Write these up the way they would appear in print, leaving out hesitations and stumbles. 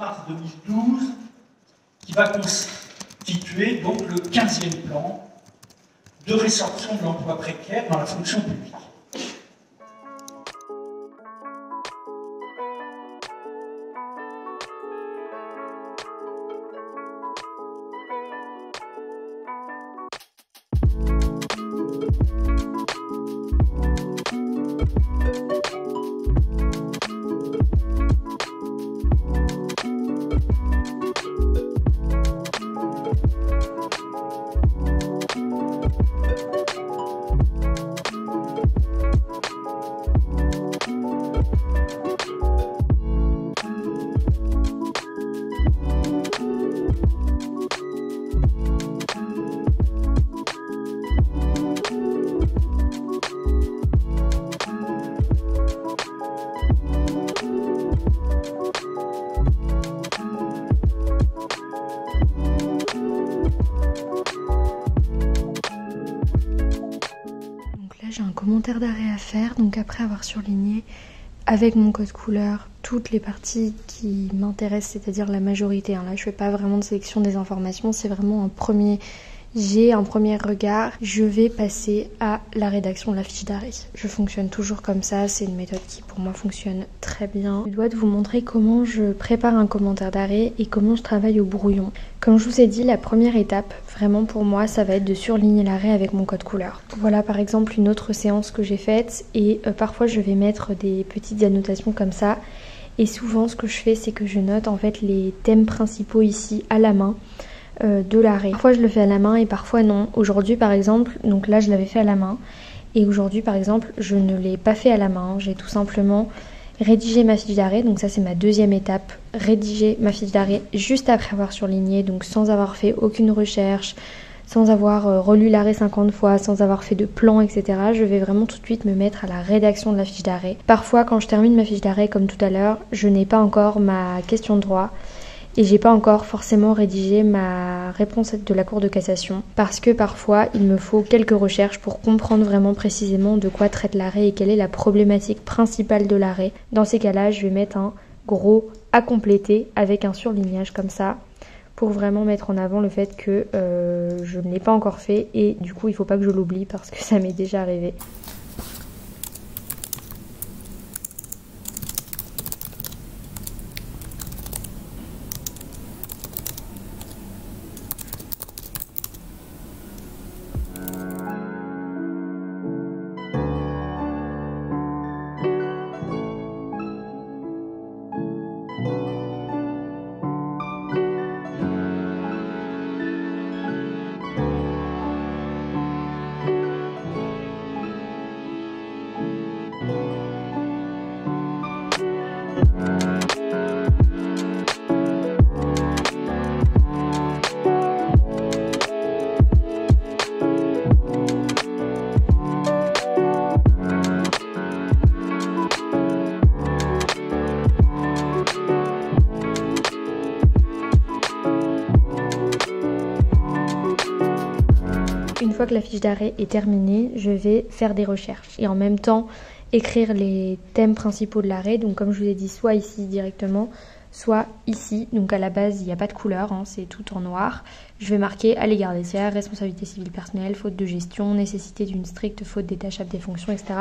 mars 2012, qui va constituer donc le 15e plan de résorption de l'emploi précaire dans la fonction publique. J'ai un commentaire d'arrêt à faire, donc après avoir surligné avec mon code couleur toutes les parties qui m'intéressent, c'est-à-dire la majorité. Là, je fais pas vraiment de sélection des informations, c'est vraiment un premier regard. Je vais passer à la rédaction de la fiche d'arrêt. Je fonctionne toujours comme ça, c'est une méthode qui pour moi fonctionne très bien. Je dois vous montrer comment je prépare un commentaire d'arrêt et comment je travaille au brouillon. Comme je vous ai dit, la première étape, vraiment pour moi, ça va être de surligner l'arrêt avec mon code couleur. Voilà par exemple une autre séance que j'ai faite et parfois je vais mettre des petites annotations comme ça. Et souvent ce que je fais, c'est que je note en fait les thèmes principaux ici à la main. De l'arrêt. Parfois je le fais à la main et parfois non. Aujourd'hui par exemple, donc là je l'avais fait à la main et aujourd'hui par exemple je ne l'ai pas fait à la main. J'ai tout simplement rédigé ma fiche d'arrêt, donc ça c'est ma deuxième étape, rédiger ma fiche d'arrêt juste après avoir surligné, donc sans avoir fait aucune recherche, sans avoir relu l'arrêt 50 fois, sans avoir fait de plan, etc. Je vais vraiment tout de suite me mettre à la rédaction de la fiche d'arrêt. Parfois quand je termine ma fiche d'arrêt comme tout à l'heure, je n'ai pas encore ma question de droit. Et j'ai pas encore forcément rédigé ma réponse de la Cour de cassation parce que parfois il me faut quelques recherches pour comprendre vraiment précisément de quoi traite l'arrêt et quelle est la problématique principale de l'arrêt. Dans ces cas-là, je vais mettre un gros à compléter avec un surlignage comme ça pour vraiment mettre en avant le fait que je ne l'ai pas encore fait et du coup il faut pas que je l'oublie parce que ça m'est déjà arrivé. Une fois que la fiche d'arrêt est terminée, je vais faire des recherches et en même temps écrire les thèmes principaux de l'arrêt. Donc comme je vous ai dit, soit ici directement, soit ici. Donc à la base, il n'y a pas de couleur, c'est tout en noir. Je vais marquer à l'égard des tiers, responsabilité civile personnelle, faute de gestion, nécessité d'une stricte faute détachable des fonctions, etc.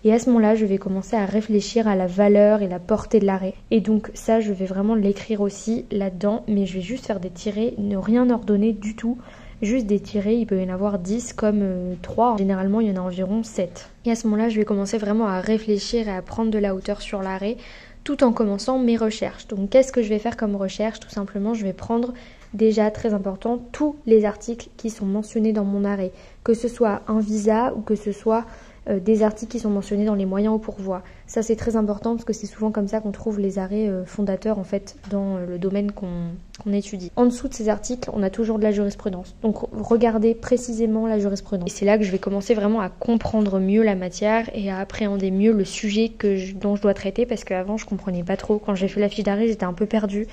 Et à ce moment-là, je vais commencer à réfléchir à la valeur et la portée de l'arrêt. Et donc ça, je vais vraiment l'écrire aussi là-dedans, mais je vais juste faire des tirés, ne rien ordonner du tout. Juste des tirés, il peut y en avoir 10 comme 3, généralement il y en a environ 7. Et à ce moment-là, je vais commencer vraiment à réfléchir et à prendre de la hauteur sur l'arrêt tout en commençant mes recherches. Donc qu'est-ce que je vais faire comme recherche? Tout simplement, je vais prendre déjà, très important, tous les articles qui sont mentionnés dans mon arrêt, que ce soit un visa ou que ce soit des articles qui sont mentionnés dans les moyens au pourvoi. Ça c'est très important parce que c'est souvent comme ça qu'on trouve les arrêts fondateurs en fait dans le domaine qu'on étudie. En dessous de ces articles, on a toujours de la jurisprudence. Donc regardez précisément la jurisprudence. Et c'est là que je vais commencer vraiment à comprendre mieux la matière et à appréhender mieux le sujet dont je dois traiter parce qu'avant je comprenais pas trop. Quand j'ai fait la fiche d'arrêt, j'étais un peu perdue.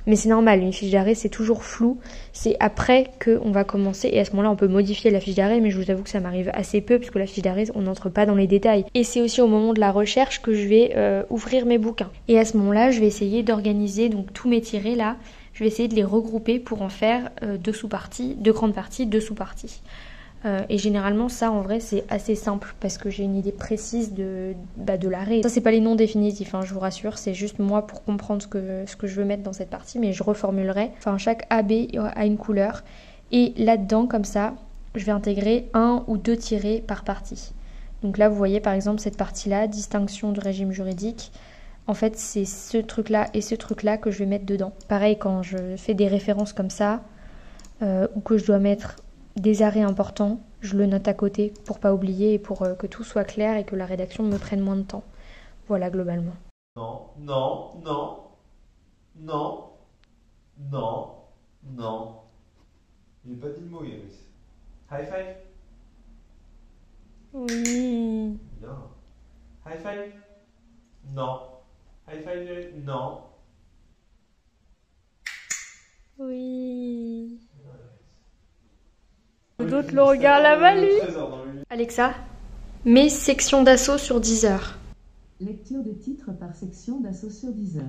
Mais c'est normal, une fiche d'arrêt c'est toujours flou, c'est après qu'on va commencer et à ce moment-là on peut modifier la fiche d'arrêt, mais je vous avoue que ça m'arrive assez peu puisque la fiche d'arrêt on n'entre pas dans les détails. Et c'est aussi au moment de la recherche que je vais ouvrir mes bouquins. Et à ce moment-là je vais essayer d'organiser donc tous mes tirés là, je vais essayer de les regrouper pour en faire deux sous-parties, deux grandes parties, deux sous-parties. Et généralement ça en vrai c'est assez simple parce que j'ai une idée précise de l'arrêt. Ça c'est pas les noms définitifs, hein, je vous rassure, c'est juste moi pour comprendre ce que je veux mettre dans cette partie, mais je reformulerai. Enfin chaque AB a une couleur et là-dedans comme ça je vais intégrer un ou deux tirets par partie. Donc là vous voyez par exemple cette partie-là, distinction du régime juridique. En fait c'est ce truc-là et ce truc-là que je vais mettre dedans. Pareil quand je fais des références comme ça ou que je dois mettre des arrêts importants, je le note à côté pour pas oublier et pour que tout soit clair et que la rédaction me prenne moins de temps. Voilà globalement. Non, non, non, non, non, non. J'ai pas dit le mot, Iris. High five. Oui. Bien. High five. Non. High five, Iris. Non. Oui. D'autres le regardent là-bas, lui. Alexa, mets section d'assaut sur 10 heures. Lecture des titres par section d'assaut sur 10 heures.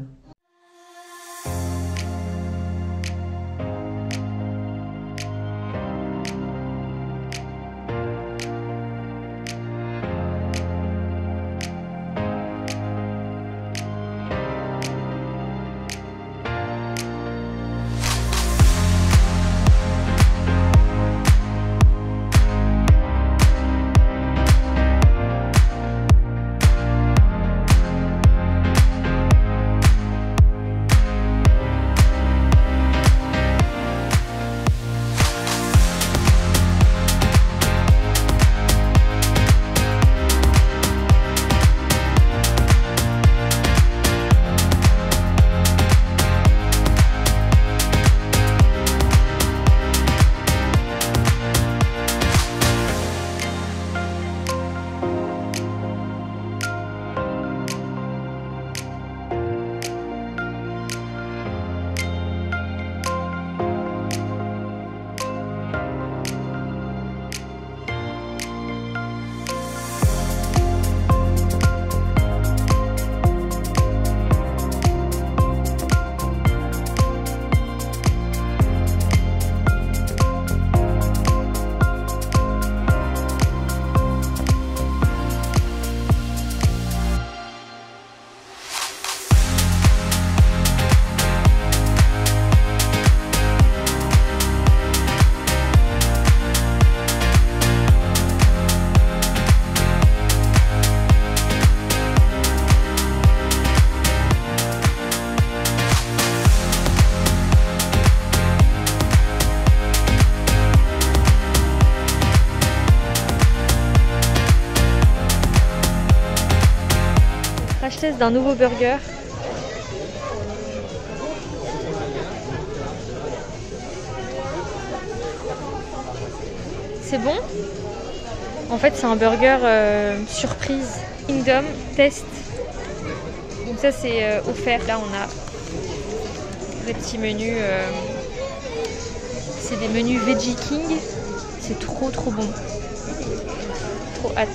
Crash test d'un nouveau burger. C'est bon? En fait c'est un burger surprise. Kingdom test. Donc ça c'est offert. Là on a des petits menus. C'est des menus Veggie King. C'est trop bon. Trop hâte.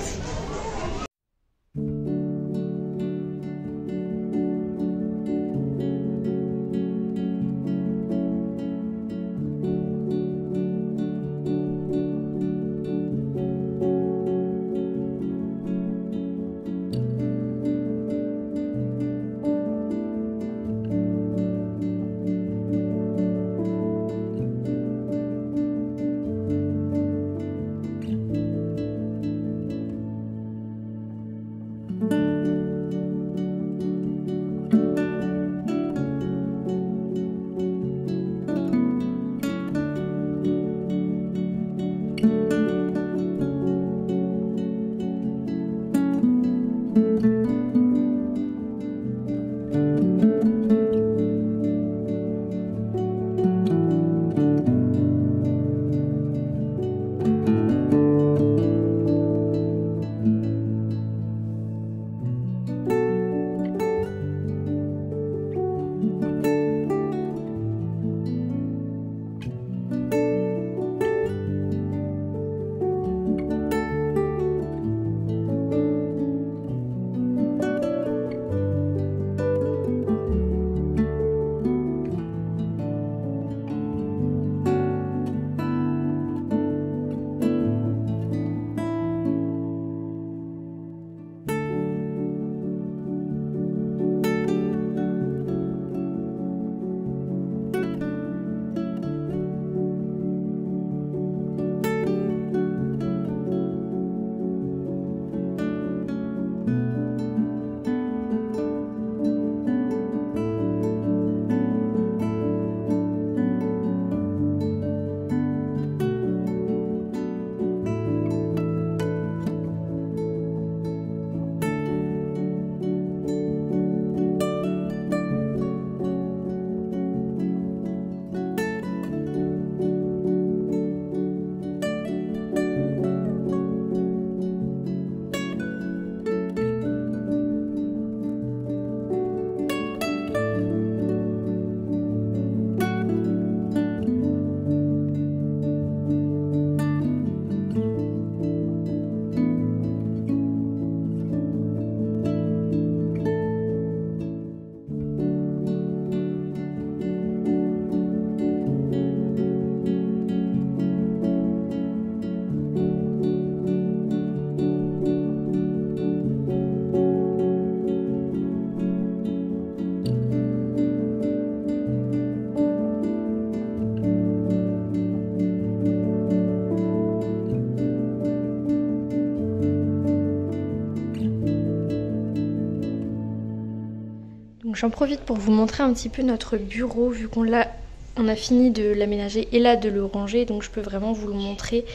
j'en profite pour vous montrer un petit peu notre bureau vu qu'on a fini de l'aménager et là de le ranger, donc je peux vraiment vous le montrer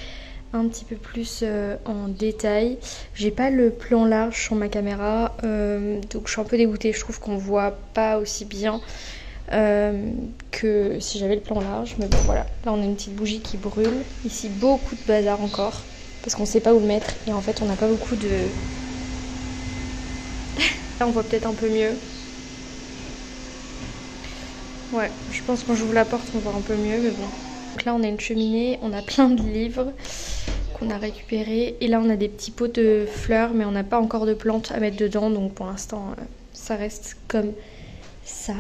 un petit peu plus en détail. J'ai pas le plan large sur ma caméra, donc je suis un peu dégoûtée. Je trouve qu'on voit pas aussi bien que si j'avais le plan large, mais bon voilà. Là on a une petite bougie qui brûle. Ici beaucoup de bazar encore parce qu'on sait pas où le mettre et en fait on n'a pas beaucoup de... Là on voit peut-être un peu mieux. Ouais, je pense que quand j'ouvre la porte on voit un peu mieux, mais bon. Donc là on a une cheminée, on a plein de livres qu'on a récupérés. Et là on a des petits pots de fleurs, mais on n'a pas encore de plantes à mettre dedans. Donc pour l'instant ça reste comme ça.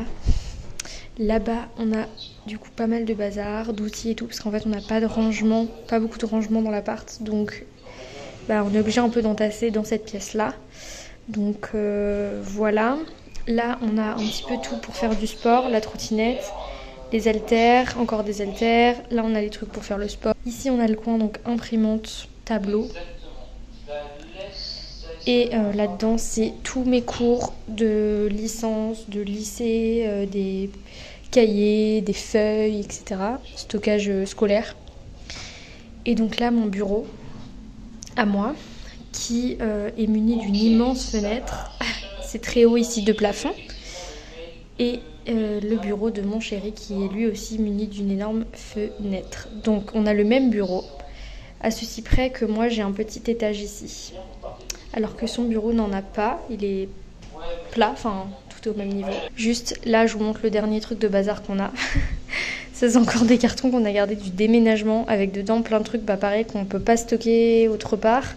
Là-bas on a du coup pas mal de bazar, d'outils et tout. Parce qu'en fait on n'a pas de rangement, pas beaucoup de rangement dans l'appart. Donc bah, on est obligé un peu d'entasser dans cette pièce-là. Donc voilà. Là on a un petit peu tout pour faire du sport, la trottinette, des haltères, encore des haltères. Là on a les trucs pour faire le sport. Ici on a le coin donc imprimante, tableau. Et là-dedans c'est tous mes cours de licence, de lycée, des cahiers, des feuilles, etc. Stockage scolaire. Et donc là mon bureau à moi qui est muni d'une immense fenêtre. C'est très haut ici de plafond. Et le bureau de mon chéri qui est lui aussi muni d'une énorme fenêtre. Donc on a le même bureau, à ceci près que moi j'ai un petit étage ici. Alors que son bureau n'en a pas, il est plat, enfin tout est au même niveau. Juste là je vous montre le dernier truc de bazar qu'on a. Ça c'est encore des cartons qu'on a gardés du déménagement avec dedans plein de trucs pareil qu'on ne peut pas stocker autre part.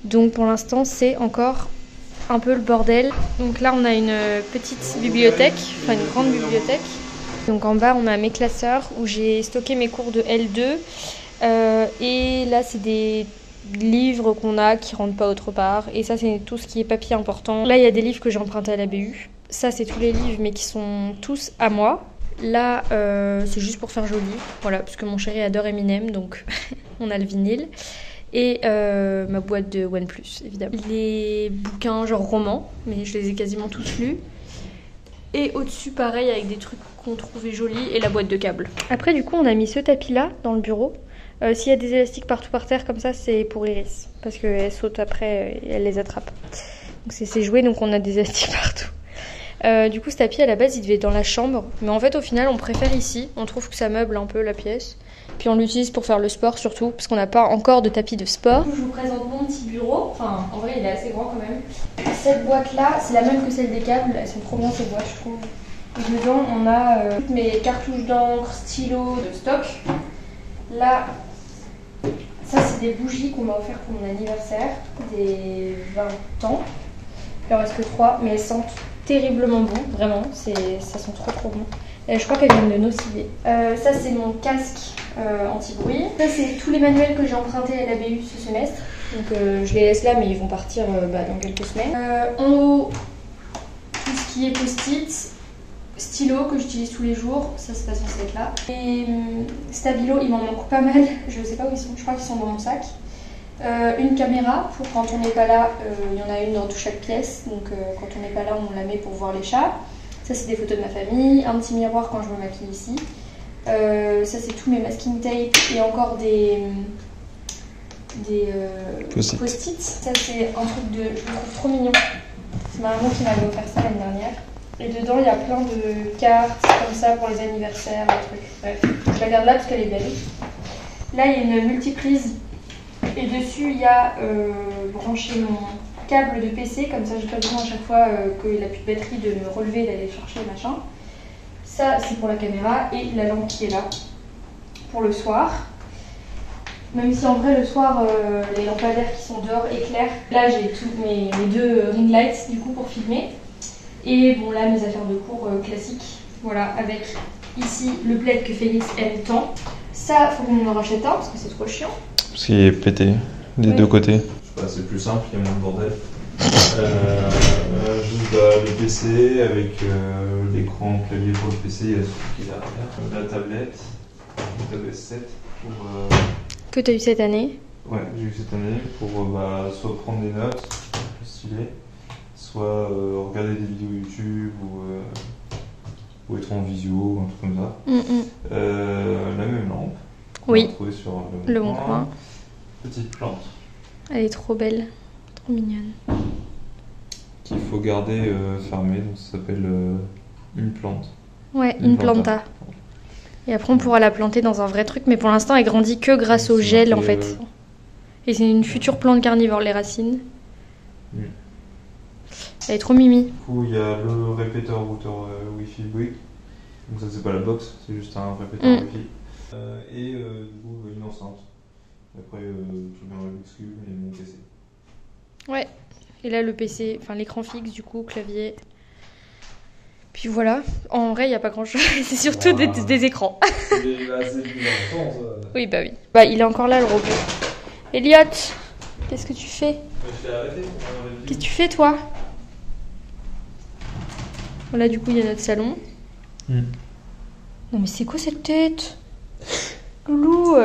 Donc pour l'instant c'est encore un peu le bordel. Donc là on a une petite bibliothèque, enfin une grande bibliothèque. Donc en bas on a mes classeurs où j'ai stocké mes cours de L2 et là c'est des livres qu'on a qui rentrent pas autre part et ça c'est tout ce qui est papier important. Là il y a des livres que j'ai empruntés à la BU. Ça c'est tous les livres mais qui sont tous à moi. Là c'est juste pour faire joli, voilà, parce que mon chéri adore Eminem donc on a le vinyle. Et ma boîte de OnePlus, évidemment. Les bouquins genre romans, mais je les ai quasiment tous lus. Et au-dessus, pareil, avec des trucs qu'on trouvait jolis, et la boîte de câbles. Après, du coup, on a mis ce tapis-là dans le bureau. S'il y a des élastiques partout par terre, comme ça, c'est pour Iris. Parce qu'elle saute après et elle les attrape. Donc c'est joué, donc on a des élastiques partout. Du coup, ce tapis, à la base, il devait être dans la chambre. Mais en fait, au final, on préfère ici. On trouve que ça meuble un peu la pièce. Puis on l'utilise pour faire le sport surtout, parce qu'on n'a pas encore de tapis de sport. Je vous présente mon petit bureau. Enfin, en vrai, il est assez grand quand même. Cette boîte-là, c'est la même que celle des câbles. Elles sont trop bien ces boîtes, je trouve. Et dedans, on a toutes mes cartouches d'encre, stylos de stock. Là, ça, c'est des bougies qu'on m'a offert pour mon anniversaire, des 20 ans. Il en reste que 3, mais elles sentent terriblement bon, vraiment. Ça sent trop bon. Je crois qu'elles viennent de Nocivé. Ça, c'est mon casque anti-bruit. Ça, c'est tous les manuels que j'ai empruntés à la BU ce semestre. Donc, je les laisse là, mais ils vont partir dans quelques semaines. En haut, tout ce qui est post-it, stylo que j'utilise tous les jours. Ça, c'est pas censé être là. Et stabilo, il m'en manque pas mal. Je sais pas où ils sont. Je crois qu'ils sont dans mon sac. Une caméra pour quand on n'est pas là. Il y en a une dans chaque pièce. Donc, quand on n'est pas là, on la met pour voir les chats. Ça, c'est des photos de ma famille, un petit miroir quand je me maquille ici. Ça, c'est tous mes masking tape et encore des post-it. Ça, c'est un truc je le trouve trop mignon. C'est ma maman qui m'avait offert ça l'année dernière. Et dedans, il y a plein de cartes comme ça pour les anniversaires, des trucs. Bref, je la garde là parce qu'elle est belle. Là, il y a une multiprise. Et dessus, il y a branché mon câble de PC, comme ça j'ai pas besoin à chaque fois qu'il n'a plus de batterie de me relever, d'aller chercher machin. Ça c'est pour la caméra et la lampe qui est là pour le soir. Même si en vrai le soir les lampadaires qui sont dehors éclairent. Là j'ai tous mes 2 ring lights du coup pour filmer. Et bon là mes affaires de cours classiques. Voilà, avec ici le plaid que Félix aime tant. Ça faut qu'on en rachète un parce que c'est trop chiant. Parce qu'il est pété des deux côtés. C'est plus simple, il y a moins de bordel. Juste le PC avec l'écran clavier pour le PC, il y a ce truc qui est derrière. La tablette 7 pour. Que tu as eu cette année? Ouais, j'ai eu cette année pour soit prendre des notes, stylé, soit regarder des vidéos YouTube ou être en visio, un truc comme ça. La même lampe. qu'on Oui. a trouvée sur Le Bon Coin. Petite plante Elle est trop belle, trop mignonne. qu'il faut garder fermée, donc ça s'appelle une plante. Ouais, Une une planta. planta. Et après, on pourra la planter dans un vrai truc, mais pour l'instant, elle grandit que grâce au C'est gel, en marqué, fait. Et c'est une future plante carnivore, les racines. Mm. Elle est trop mimi. Du coup, il y a le répéteur routeur Wi-Fi brick. Donc ça c'est pas la box, c'est juste un répéteur Wi-Fi. Et du coup une enceinte. Après tout bien avec l'excuse et mon PC. Ouais. Et là, le PC, enfin l'écran fixe, du coup, clavier. Puis voilà. En vrai, il n'y a pas grand-chose. C'est surtout des écrans. Il est assez plus important ça. Oui, bah oui. Bah, il est encore là, le robot. Elliot, qu'est-ce que tu fais? Je t'ai arrêté. Qu'est-ce que tu fais, toi? Voilà, du coup, il y a notre salon. Non, mais c'est quoi cette tête? Loulou.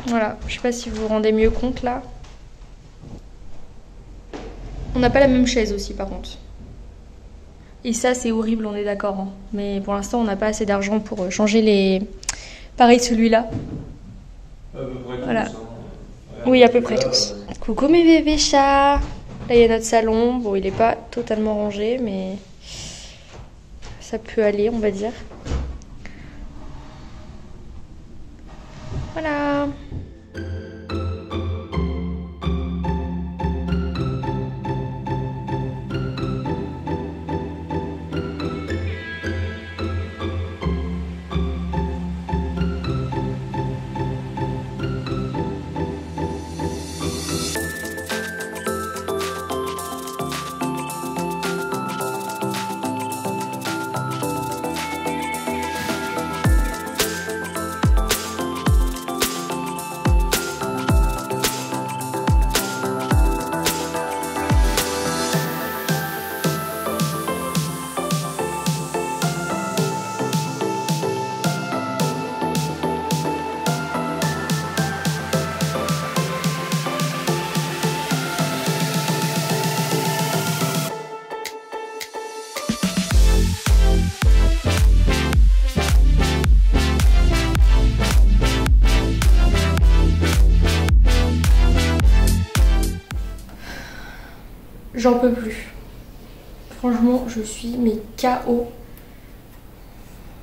Voilà, je sais pas si vous vous rendez mieux compte, là. On n'a pas la même chaise aussi, par contre. Et ça, c'est horrible, on est d'accord. Hein. Mais pour l'instant, on n'a pas assez d'argent pour changer les... Pareil, celui-là. À peu près Voilà. tous, hein. Oui, à peu près tous. Coucou mes bébés chats. Là, il y a notre salon. Bon, il est pas totalement rangé, mais ça peut aller, on va dire. Voilà. J'en peux plus. Franchement, je suis mais KO.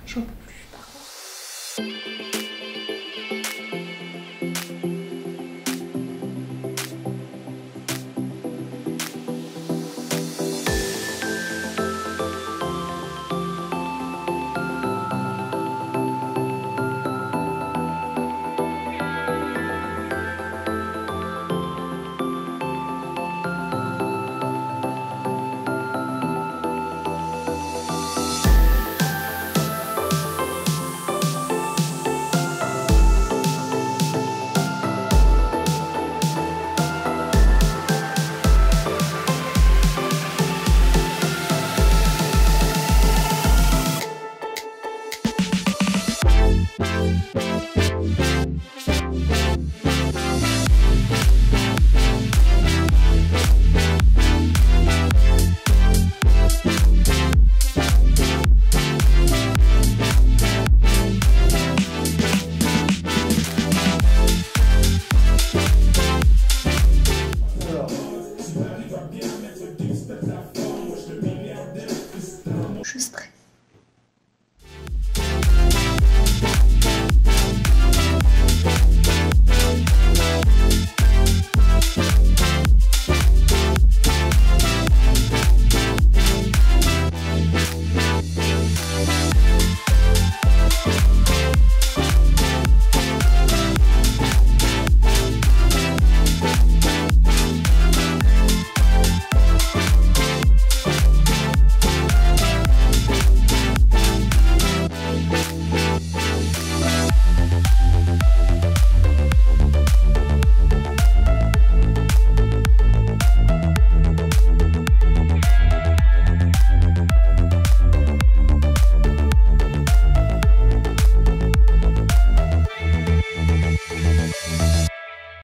J'en peux plus, par contre.